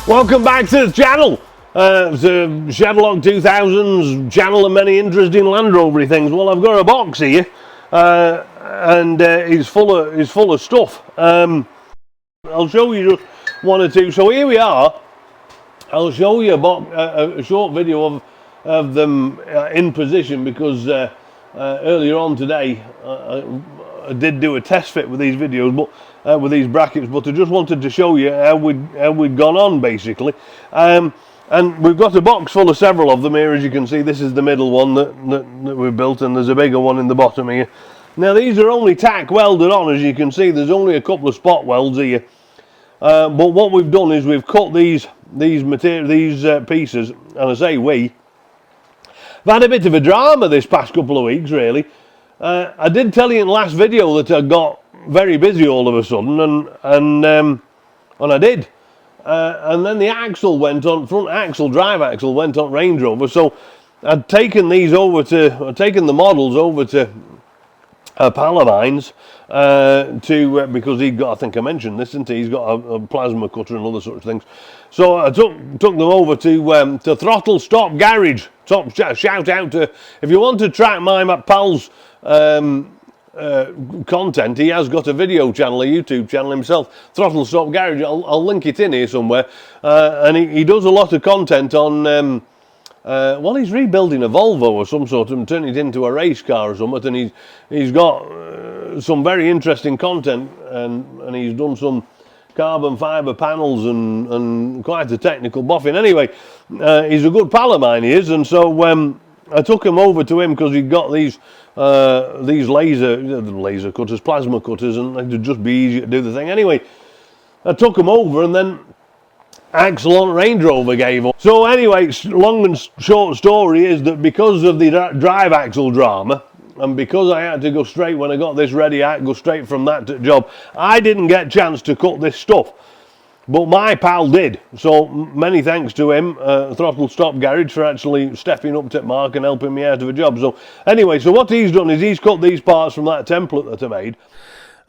Welcome back to the channel. The Chevrolet 2000s channel and many interesting Land Rover things. Well, I've got a box here, and it's full of stuff. I'll show you just one or two. So here we are. I'll show you a short video of them in position because earlier on today I did do a test fit with these videos, but with these brackets. But I just wanted to show you how we'd gone on basically. And we've got a box full of several of them here, as you can see. This is the middle one that we built, and there's a bigger one in the bottom here. Now these are only tack welded on, as you can see. There's only a couple of spot welds here. But what we've done is we've cut these pieces, and I say we've had a bit of a drama this past couple of weeks, really. I did tell you in the last video that I got very busy all of a sudden, and I did. And then the axle went on, front axle, drive axle went on Range Rover. So I'd taken the models over to Palomines because he'd got, I think I mentioned this, didn't he? He's got a plasma cutter and other sorts of things. So I took them over to Throttle Stop Garage. Shout out to, if you want to track my pal's content, he has got a video channel, a YouTube channel himself, Throttle Stop Garage. I'll link it in here somewhere, and he does a lot of content on well, he's rebuilding a Volvo or some sort and turning it into a race car or something, and he's got some very interesting content, and he's done some carbon fibre panels and quite a technical boffin. Anyway, he's a good pal of mine, he is, and so I took him over to him because he'd got these laser cutters, plasma cutters, and it'd just be easy to do the thing. Anyway, I took him over, and then axle on Range Rover gave up. So anyway, long and short story is that because of the drive axle drama, and because I had to go straight, when I got this ready, I had to go straight from that to job, I didn't get a chance to cut this stuff. But my pal did, so many thanks to him, Throttle Stop Garage, for actually stepping up to Mark and helping me out of a job. So anyway, so what he's done is he's cut these parts from that template that I made,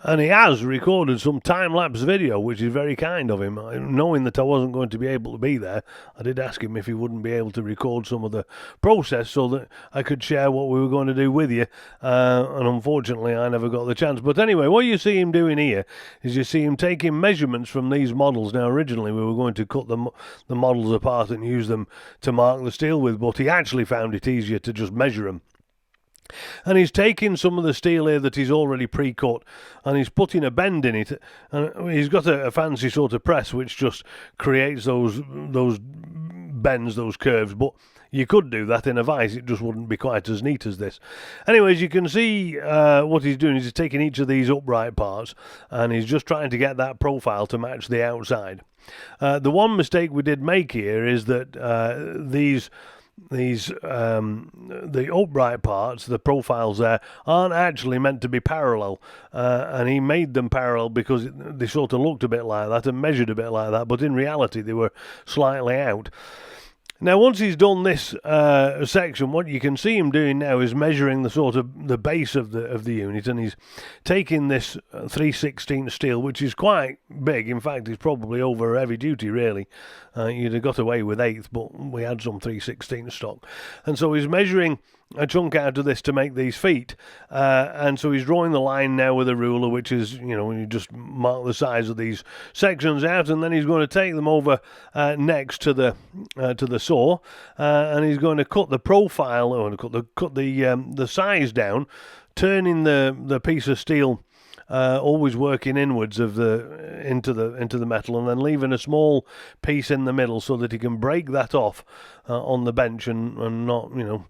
and he has recorded some time-lapse video, which is very kind of him. Knowing that I wasn't going to be able to be there, I did ask him if he wouldn't be able to record some of the process so that I could share what we were going to do with you. And unfortunately, I never got the chance. But anyway, what you see him doing here is you see him taking measurements from these models. Now, originally, we were going to cut the models apart and use them to mark the steel with, but he actually found it easier to just measure them. And he's taking some of the steel here that he's already pre-cut, and he's putting a bend in it, and he's got a fancy sort of press which just creates those bends, those curves, but you could do that in a vise, it just wouldn't be quite as neat as this. Anyways, you can see what he's doing is he's taking each of these upright parts, and he's just trying to get that profile to match the outside. The one mistake we did make here is that the upright parts, the profiles there, aren't actually meant to be parallel, and he made them parallel because they sort of looked a bit like that and measured a bit like that, but in reality they were slightly out. Now, once he's done this section, what you can see him doing now is measuring the sort of the base of the unit, and he's taking this 3/16 steel, which is quite big. In fact, it's probably over heavy duty, really. You'd have got away with 1/8, but we had some 3/16 stock, and so he's measuring a chunk out of this to make these feet, and so he's drawing the line now with a ruler, which is, you know, when you just mark the size of these sections out, and then he's going to take them over next to the saw, and he's going to cut the profile, or cut the size down, turning the piece of steel always working inwards into the metal, and then leaving a small piece in the middle so that he can break that off on the bench and not, you know,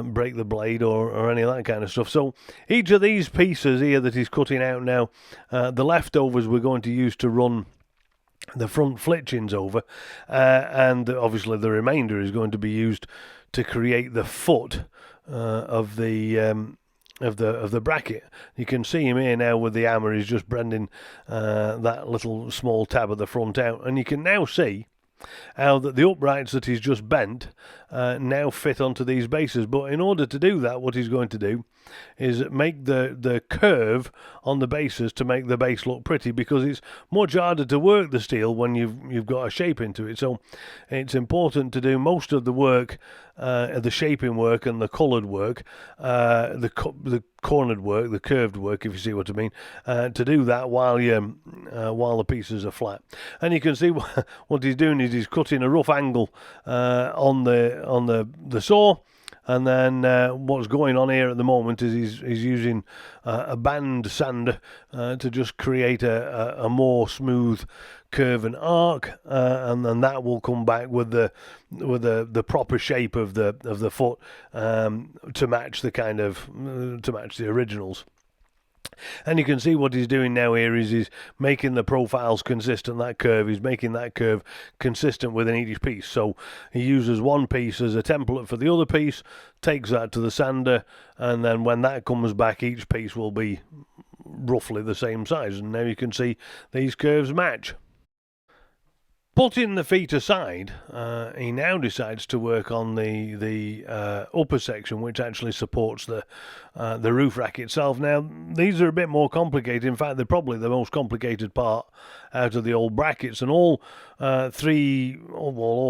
break the blade or any of that kind of stuff. So each of these pieces here that he's cutting out now, the leftovers we're going to use to run the front flitchings over, and obviously the remainder is going to be used to create the foot of the bracket. You can see him here now with the hammer. He's just bending that little small tab at the front out, and you can now see how that the uprights that he's just bent now fit onto these bases. But in order to do that, what he's going to do is make the curve on the bases to make the base look pretty, because it's much harder to work the steel when you've got a shape into it. So it's important to do most of the work, the shaping work and the coloured work, the cornered work, the curved work, if you see what I mean, to do that while the pieces are flat. And you can see what he's doing is he's cutting a rough angle on the saw. And then what's going on here at the moment is he's using a band sander to just create a more smooth curve and arc, and then that will come back with the proper shape of the foot, to match the originals. And you can see what he's doing now here is he's making the profiles consistent, that curve. He's making that curve consistent within each piece. So he uses one piece as a template for the other piece, takes that to the sander, and then when that comes back, each piece will be roughly the same size. And now you can see these curves match. Putting the feet aside, he now decides to work on the upper section, which actually supports the roof rack itself. Now, these are a bit more complicated. In fact, they're probably the most complicated part out of the old brackets, and all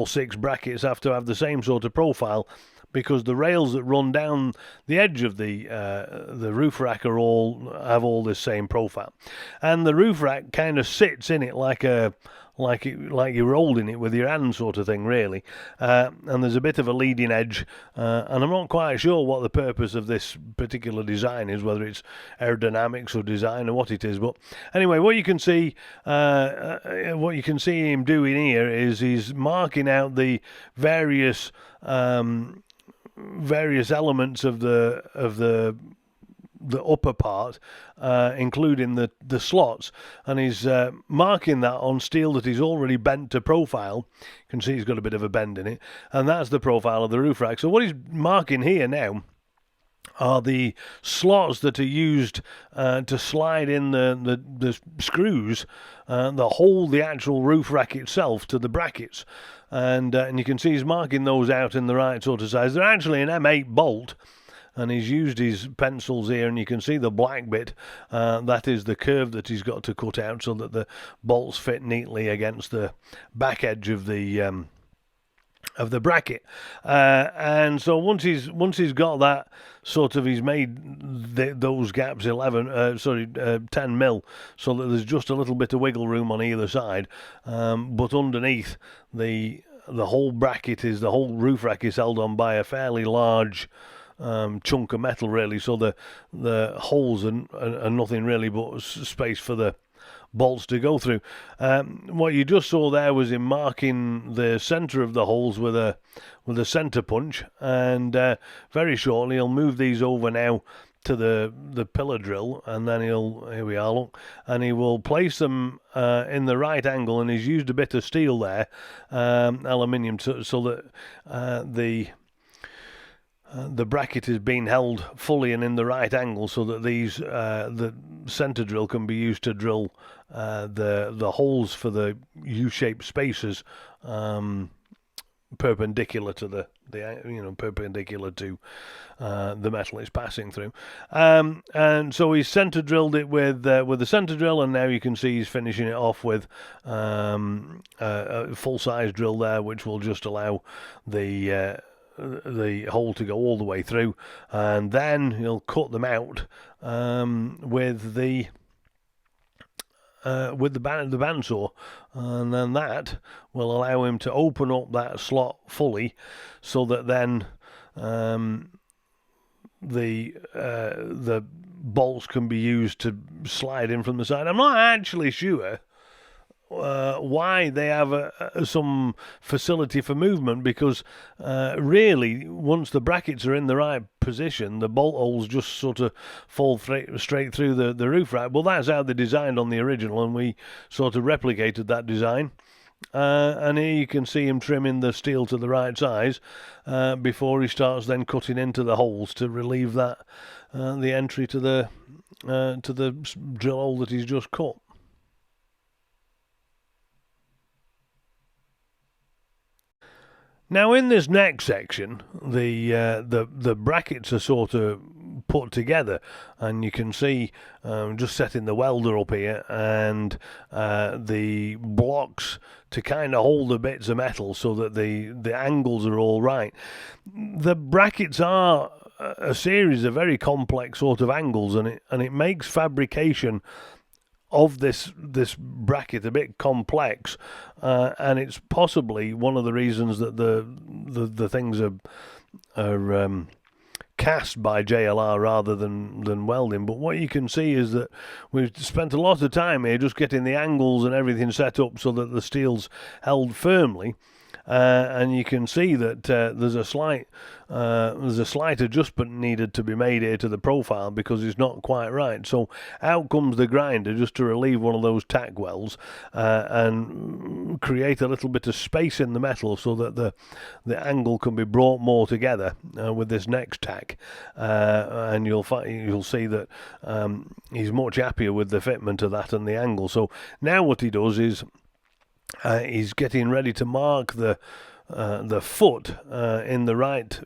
six brackets have to have the same sort of profile, because the rails that run down the edge of the roof rack have all this same profile, and the roof rack kind of sits in it like you're holding it with your hand, sort of thing, really. And there's a bit of a leading edge, and I'm not quite sure what the purpose of this particular design is, whether it's aerodynamics or design or what it is. But anyway, what you can see him doing here is he's marking out the various elements of the upper part, including the slots, and he's marking that on steel that he's already bent to profile. You can see he's got a bit of a bend in it, and that's the profile of the roof rack. So what he's marking here now are the slots that are used to slide in the screws that hold the actual roof rack itself to the brackets, and you can see he's marking those out in the right sort of size. They're actually an M8 bolt, and he's used his pencils here, and you can see the black bit, that is the curve that he's got to cut out so that the bolts fit neatly against the back edge of the bracket, and so once he's got that sort of, he's made those gaps 10 mil, so that there's just a little bit of wiggle room on either side, but underneath the whole the whole roof rack is held on by a fairly large chunk of metal, really. So the holes are nothing really but space for the bolts to go through. What you just saw there was him marking the center of the holes with a center punch, and very shortly he'll move these over now to the pillar drill, and then here we are, look, and he will place them in the right angle, and he's used a bit of steel there, aluminium, so that the bracket is being held fully and in the right angle, so that these the center drill can be used to drill the holes for the U-shaped spacers, perpendicular to perpendicular to the metal it's passing through, and so he's center drilled it with the center drill, and now you can see he's finishing it off with a full size drill there, which will just allow the hole to go all the way through, and then he'll cut them out with the bandsaw, and then that will allow him to open up that slot fully, so that then the bolts can be used to slide in from the side. I'm not actually sure why they have some facility for movement, because really, once the brackets are in the right position, the bolt holes just sort of fall straight through the roof rack. Well, that's how they designed on the original, and we sort of replicated that design. And here you can see him trimming the steel to the right size before he starts then cutting into the holes to relieve that the entry to the drill hole that he's just cut. Now, in this next section, the brackets are sort of put together, and you can see just setting the welder up here and the blocks to kind of hold the bits of metal so that the angles are all right. The brackets are a series of very complex sort of angles, and it makes fabrication of this bracket a bit complex, and it's possibly one of the reasons that the things are cast by JLR rather than welding. But what you can see is that we've spent a lot of time here just getting the angles and everything set up so that the steel's held firmly. And you can see that there's a slight adjustment needed to be made here to the profile because it's not quite right. So out comes the grinder just to relieve one of those tack welds and create a little bit of space in the metal so that the angle can be brought more together with this next tack. And you'll see that he's much happier with the fitment of that and the angle. So now what he does is he's getting ready to mark the foot in the right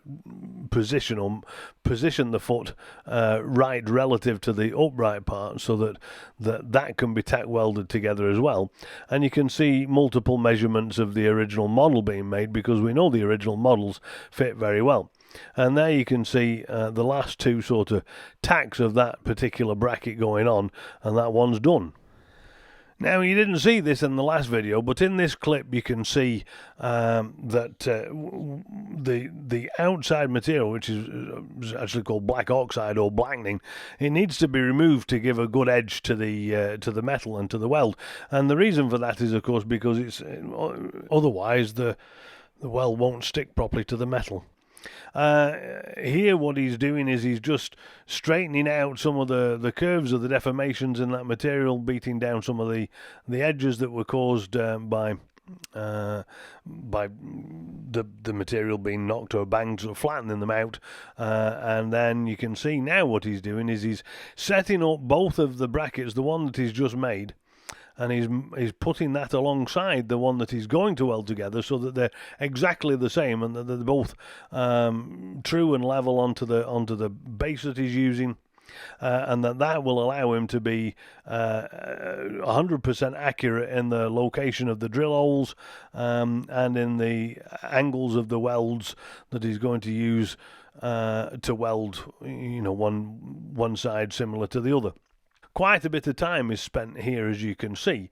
position, or position the foot right relative to the upright part, so that can be tack welded together as well. And you can see multiple measurements of the original model being made, because we know the original models fit very well. And there you can see the last two sort of tacks of that particular bracket going on, and that one's done. Now, you didn't see this in the last video, but in this clip you can see that the outside material, which is actually called black oxide or blackening, it needs to be removed to give a good edge to the metal and to the weld. And the reason for that is, of course, because it's otherwise the weld won't stick properly to the metal. Here what he's doing is he's just straightening out some of the curves of the deformations in that material, beating down some of the edges that were caused by the material being knocked or banged, sort of flattening them out. And then you can see now what he's doing is he's setting up both of the brackets, the one that he's just made, and he's putting that alongside the one that he's going to weld together, so that they're exactly the same and that they're both true and level onto the base that he's using. And that will allow him to be 100% accurate in the location of the drill holes and in the angles of the welds that he's going to use to weld, one side similar to the other. Quite a bit of time is spent here, as you can see,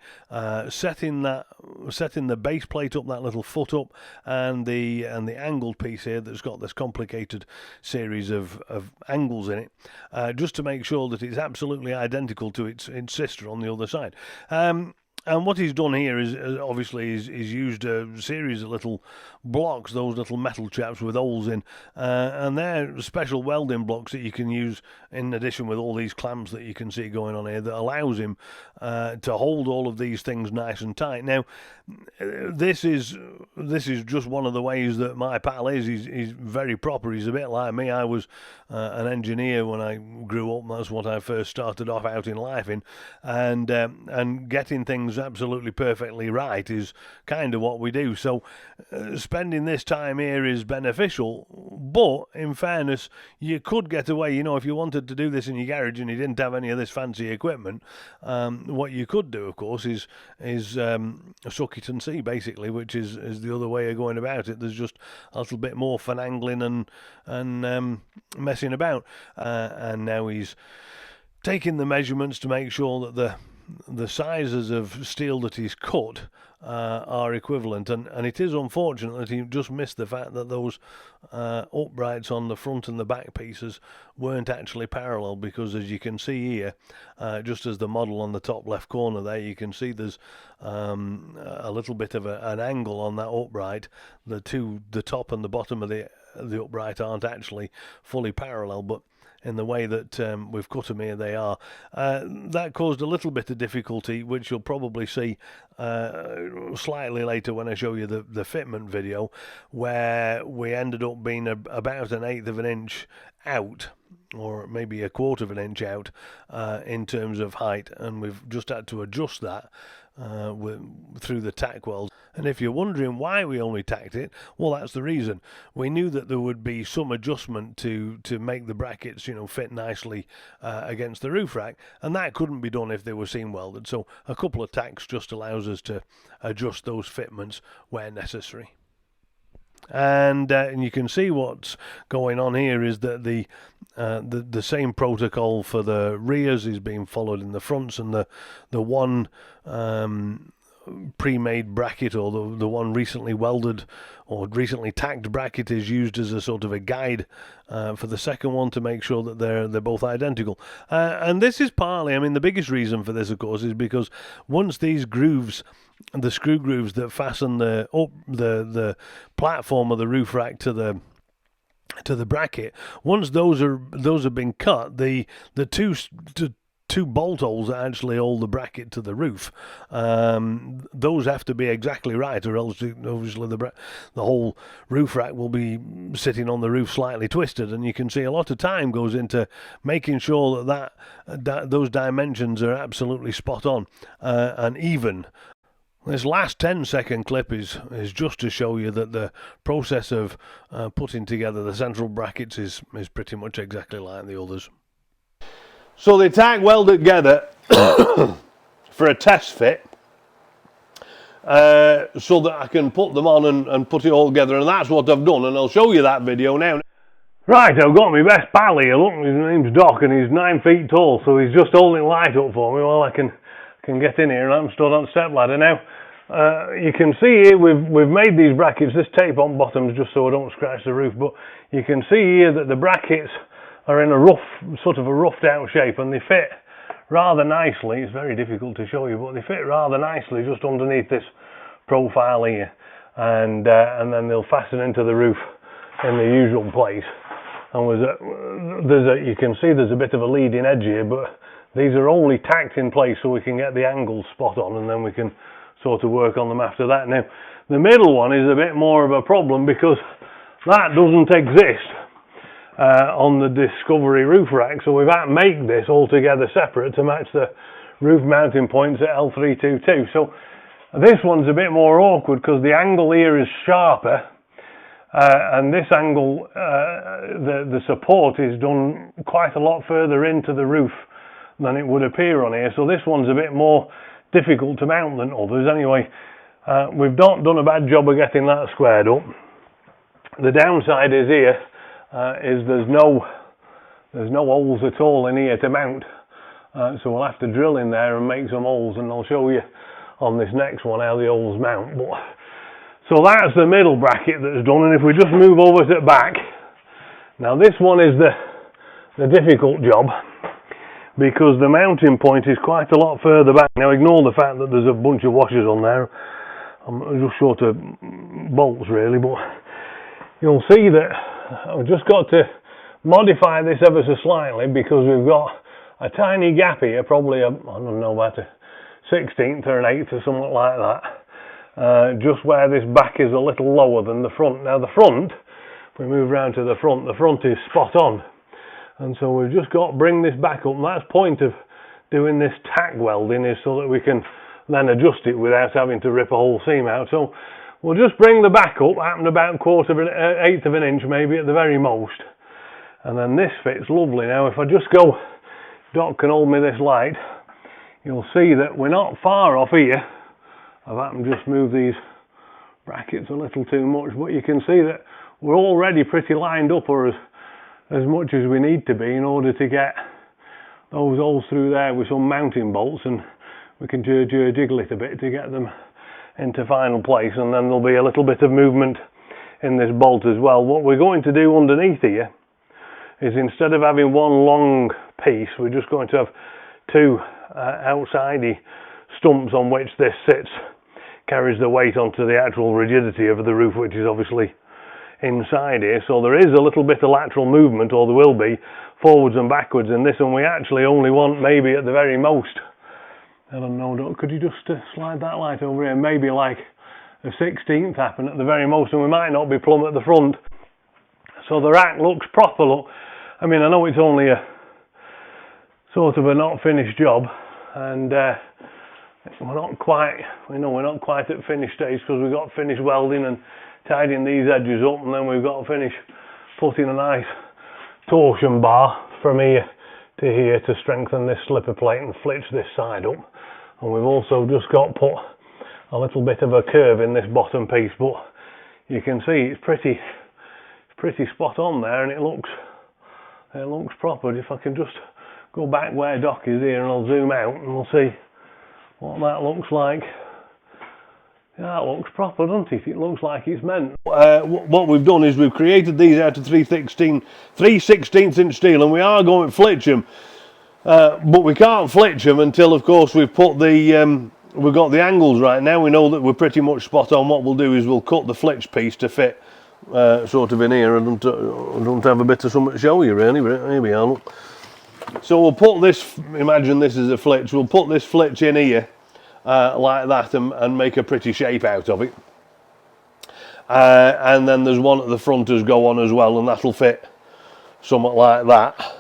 setting the base plate up, that little foot up, and the angled piece here that's got this complicated series of angles in it, just to make sure that it's absolutely identical to its sister on the other side. And what he's done here is obviously he's used a series of little blocks, those little metal chaps with holes in, and they're special welding blocks that you can use in addition with all these clamps that you can see going on here, that allows him to hold all of these things nice and tight. Now, this is just one of the ways that my pal is. He's very proper. He's a bit like me. I was an engineer when I grew up. That's what I first started off out in life in, and getting things absolutely perfectly right is kind of what we do. So spending this time here is beneficial, but in fairness, you could get away, if you wanted to do this in your garage and you didn't have any of this fancy equipment. What you could do, of course, is suck it and see, basically, which is the other way of going about it. There's just a little bit more finagling and messing about, and now he's taking the measurements to make sure that the sizes of steel that he's cut are equivalent, and it is unfortunate that he just missed the fact that those uprights on the front and the back pieces weren't actually parallel, because as you can see here, just as the model on the top left corner there, you can see there's a little bit of an angle on that upright. The top and the bottom of the upright aren't actually fully parallel, but in the way that we've cut them here, they are. That caused a little bit of difficulty, which you'll probably see slightly later when I show you the fitment video, where we ended up being about 1/8 of an inch out, or maybe 1/4 of an inch out in terms of height, and we've just had to adjust that through the tack weld. And if you're wondering why we only tacked it, well, that's the reason. We knew that there would be some adjustment to make the brackets, fit nicely against the roof rack, and that couldn't be done if they were seam welded. So a couple of tacks just allows us to adjust those fitments where necessary. And you can see what's going on here is that the same protocol for the rears is being followed in the fronts, and the one pre-made bracket, or the one recently welded or recently tacked bracket, is used as a sort of a guide for the second one to make sure that they're both identical. And this is partly, the biggest reason for this, of course, is because once these grooves, the screw grooves that fasten the platform of the roof rack to the bracket, once those have been cut, the two bolt holes that actually hold the bracket to the roof, those have to be exactly right, or else obviously the whole roof rack will be sitting on the roof slightly twisted. And you can see a lot of time goes into making sure that those dimensions are absolutely spot on and even. This last 10-second clip is just to show you that the process of putting together the central brackets is pretty much exactly like the others. So they tack welded together for a test fit, so that I can put them on and put it all together, and that's what I've done, and I'll show you that video now. Right, I've got my best pal here. Look, his name's Doc, and he's 9 feet tall, so he's just holding light up for me while I can get in here, and I'm stood on the step ladder now. You can see here we've made these brackets. This tape on bottoms just so I don't scratch the roof, but you can see here that the brackets are in a roughed out shape, and they fit rather nicely. It's very difficult to show you, but they fit rather nicely just underneath this profile here, and then they'll fasten into the roof in the usual place. And you can see there's a bit of a leading edge here, but these are only tacked in place so we can get the angles spot on, and then we can sort of work on them after that. Now, the middle one is a bit more of a problem because that doesn't exist on the Discovery roof rack, so we've had to make this altogether separate to match the roof mounting points at L322. So this one's a bit more awkward because the angle here is sharper, and this angle, the support is done quite a lot further into the roof than it would appear on here. So this one's a bit more difficult to mount than others. Anyway, we've not done a bad job of getting that squared up. The downside is here is there's no holes at all in here to mount, so we'll have to drill in there and make some holes, and I'll show you on this next one how the holes mount. But so that's the middle bracket that's done, and if we just move over to the back, now this one is the difficult job because the mounting point is quite a lot further back. Now ignore the fact that there's a bunch of washers on there. I'm just short of bolts really, but you'll see that I've just got to modify this ever so slightly because we've got a tiny gap here, probably I don't know, about a 16th or an 8th or something like that, just where this back is a little lower than the front. Now the front, if we move around to the front is spot on, and so we've just got to bring this back up, and that's the point of doing this tack welding, is so that we can then adjust it without having to rip a whole seam out. So we'll just bring the back up, happen about 1/4 of an inch maybe at the very most, and then this fits lovely. Now if I just go, Doc can hold me this light, you'll see that we're not far off here. I've happened to just move these brackets a little too much, but you can see that we're already pretty lined up, or as much as we need to be, in order to get those holes through there with some mounting bolts, and we can jiggle it a bit to get them into final place, and then there'll be a little bit of movement in this bolt as well. What we're going to do underneath here is, instead of having one long piece, we're just going to have two outsidey stumps on which this sits, carries the weight onto the actual rigidity of the roof, which is obviously inside here. So there is a little bit of lateral movement, or there will be, forwards and backwards in this, and we actually only want maybe at the very most, I don't know, Doc, could you just slide that light over here, maybe like a 16th happen at the very most, and we might not be plumb at the front, so the rack looks proper. Look, I mean, I know it's only a sort of a not finished job, and we're not quite, we're not quite at finish stage, because we've got to finish welding and tidying these edges up, and then we've got to finish putting a nice torsion bar from here to here to strengthen this slipper plate and flitch this side up. And we've also just got to put a little bit of a curve in this bottom piece, but you can see it's pretty spot on there, and it looks proper. If I can just go back where Doc is here, and I'll zoom out and we'll see what that looks like. Yeah, it looks proper, doesn't it? It looks like it's meant. What we've done is we've created these out of 3/16 inch steel, and we are going to flitch them, but we can't flitch them until, of course, we've put the we've got the angles right. Now we know that we're pretty much spot on. What we'll do is we'll cut the flitch piece to fit sort of in here. I don't have a bit of something to show you really, but here we are. Look. So we'll put this, imagine this is a flitch, we'll put this flitch in here like that, and make a pretty shape out of it. And then there's one at the front as go on as well, and that'll fit something like that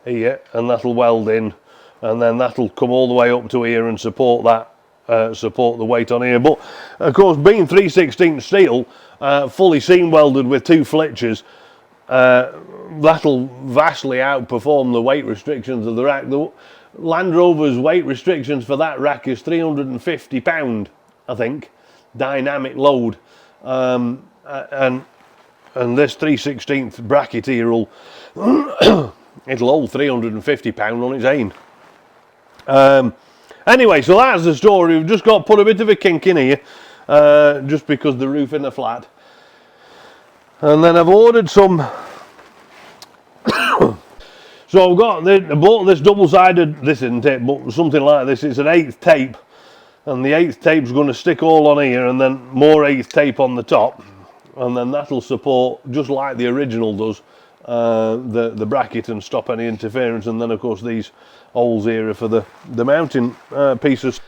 here, and that'll weld in, and then that'll come all the way up to here and support that, support the weight on here. But of course, being 3/16 steel, fully seam welded with 2 flitches, that'll vastly outperform the weight restrictions of the rack. The Land Rover's weight restrictions for that rack is 350 pound, I think, dynamic load, and this 3/16 bracket here will it'll hold 350 pound on its own. Anyway, so that's the story. We've just got to put a bit of a kink in here, just because the roof in the flat, and then I've ordered some. So I bought this double-sided, this isn't it, but something like this. It's an 1/8 tape, and the 1/8 tape's going to stick all on here, and then more 1/8 tape on the top, and then that'll support, just like the original does, the bracket and stop any interference. And then of course these holes here are for the mounting pieces.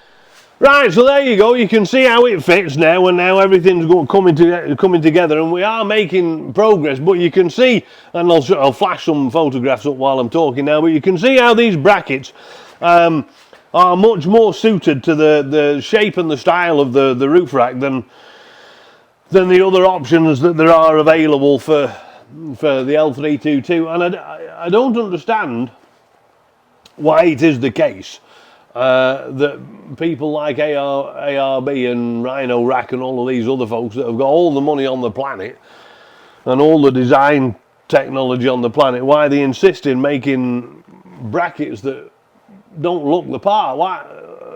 Right, so there you go. You can see how it fits now, and now everything's coming together, and we are making progress. But you can see, and I'll flash some photographs up while I'm talking now, but you can see how these brackets are much more suited to the shape and the style of the roof rack than the other options that there are available for the L322. And I don't understand why it is the case that people like ARB and Rhino Rack and all of these other folks that have got all the money on the planet and all the design technology on the planet, why they insist in making brackets that don't look the part. Why?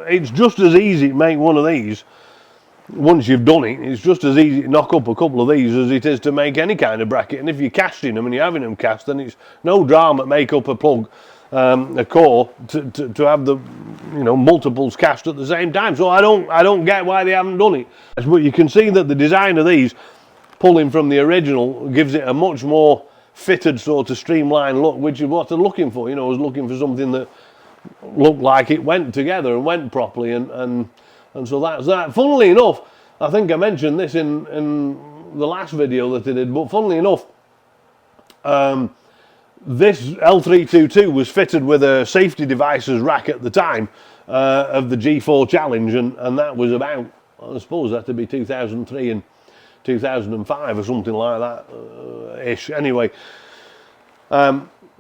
It's just as easy to make one of these. Once you've done it, it's just as easy to knock up a couple of these as it is to make any kind of bracket. And if you're casting them and you're having them cast, then it's no drama to make up a plug, a core to have the multiples cast at the same time. So I don't get why they haven't done it. But you can see that the design of these, pulling from the original, gives it a much more fitted sort of streamlined look, which is what they're looking for. I was looking for something that looked like it went together and went properly, and so that's that. Funnily enough, I think I mentioned this in the last video that I did, but funnily enough, this L322 was fitted with a safety devices rack at the time of the G4 Challenge, and that was about, I suppose that to be 2003 and 2005 or something like that ish. Anyway,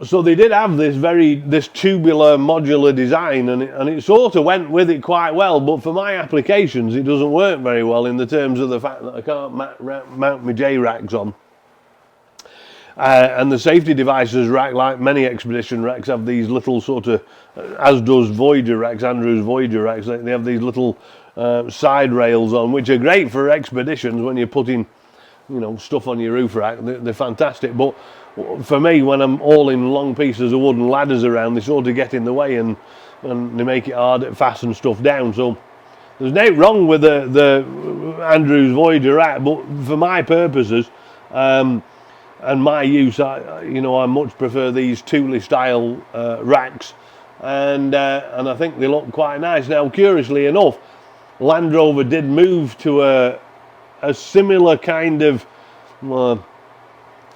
so they did have this tubular modular design, and it sort of went with it quite well. But for my applications, it doesn't work very well in the terms of the fact that I can't mount my J racks on. And the safety devices rack, like many expedition racks, have these little sort of, as does Voyager racks, Andrew's Voyager racks, they have these little side rails on, which are great for expeditions when you're putting, stuff on your roof rack. They're fantastic. But for me, when I'm hauling long pieces of wooden ladders around, they sort of get in the way, and they make it hard to fasten stuff down. So there's nothing wrong with the Andrew's Voyager rack, but for my purposes, and my use, I much prefer these Thule style racks, and I think they look quite nice. Now, curiously enough, Land Rover did move to a similar kind of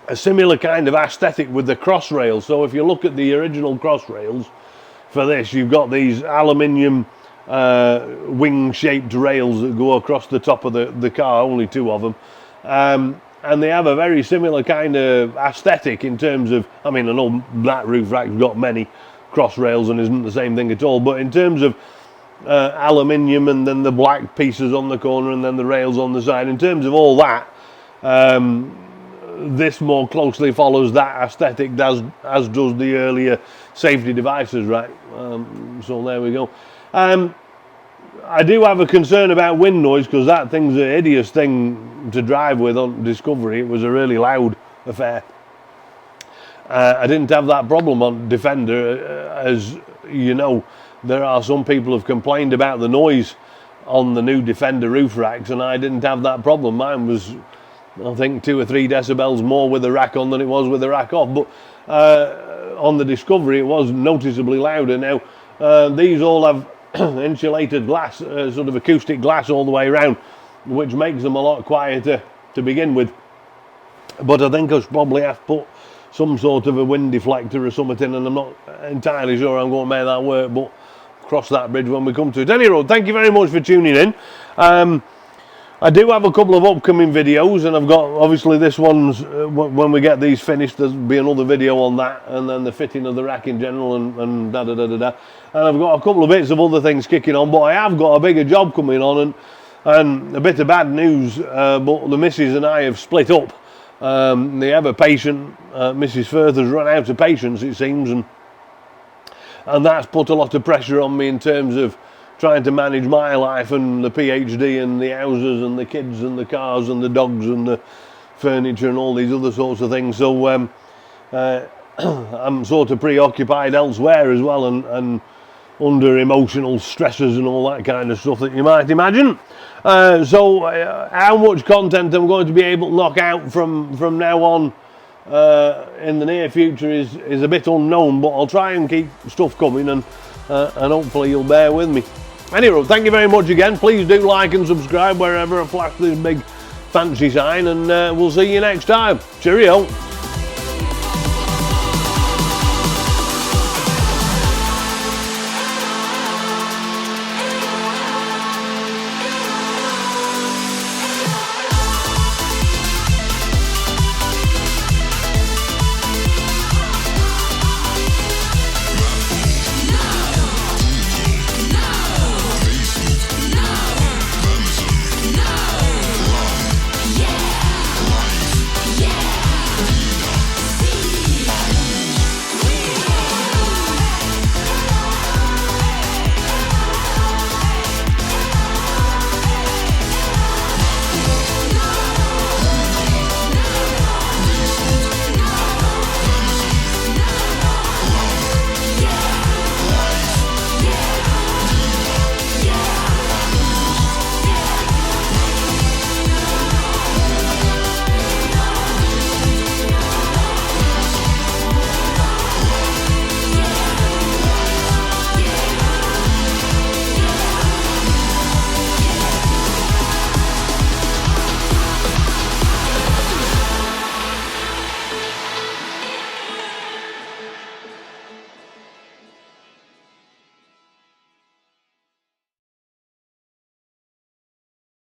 aesthetic with the cross rails. So if you look at the original cross rails for this, you've got these aluminium wing-shaped rails that go across the top of the car, only 2 of them. And they have a very similar kind of aesthetic in terms of, I mean, I know that roof rack's got many cross rails and isn't the same thing at all, but in terms of aluminium and then the black pieces on the corner and then the rails on the side, in terms of all that, this more closely follows that aesthetic as does the earlier safety devices, right? So there we go. I do have a concern about wind noise, because that thing's a hideous thing to drive with on Discovery. It was a really loud affair. I didn't have that problem on Defender. As you know, there are some people who've complained about the noise on the new Defender roof racks, and I didn't have that problem. Mine was, I think, 2 or 3 decibels more with the rack on than it was with the rack off. But on the Discovery, it was noticeably louder. Now, these all have insulated glass, sort of acoustic glass all the way around, which makes them a lot quieter to begin with. But I think I should probably have to put some sort of a wind deflector or something in, and I'm not entirely sure I'm going to make that work, but cross that bridge when we come to it. Anyway, thank you very much for tuning in. I do have a couple of upcoming videos, and I've got, obviously this one's, when we get these finished, there'll be another video on that, and then the fitting of the rack in general, and da-da-da-da-da. And I've got a couple of bits of other things kicking on, but I have got a bigger job coming on, and a bit of bad news, but the missus and I have split up. The ever-patient Mrs. Firth has run out of patience, it seems, and that's put a lot of pressure on me in terms of trying to manage my life and the PhD and the houses and the kids and the cars and the dogs and the furniture and all these other sorts of things. So I'm sort of preoccupied elsewhere as well, and under emotional stresses and all that kind of stuff that you might imagine. So how much content I'm going to be able to knock out from now on in the near future is a bit unknown, but I'll try and keep stuff coming, and hopefully you'll bear with me. Anyway, thank you very much again. Please do like and subscribe wherever I flash this big fancy sign, and we'll see you next time. Cheerio.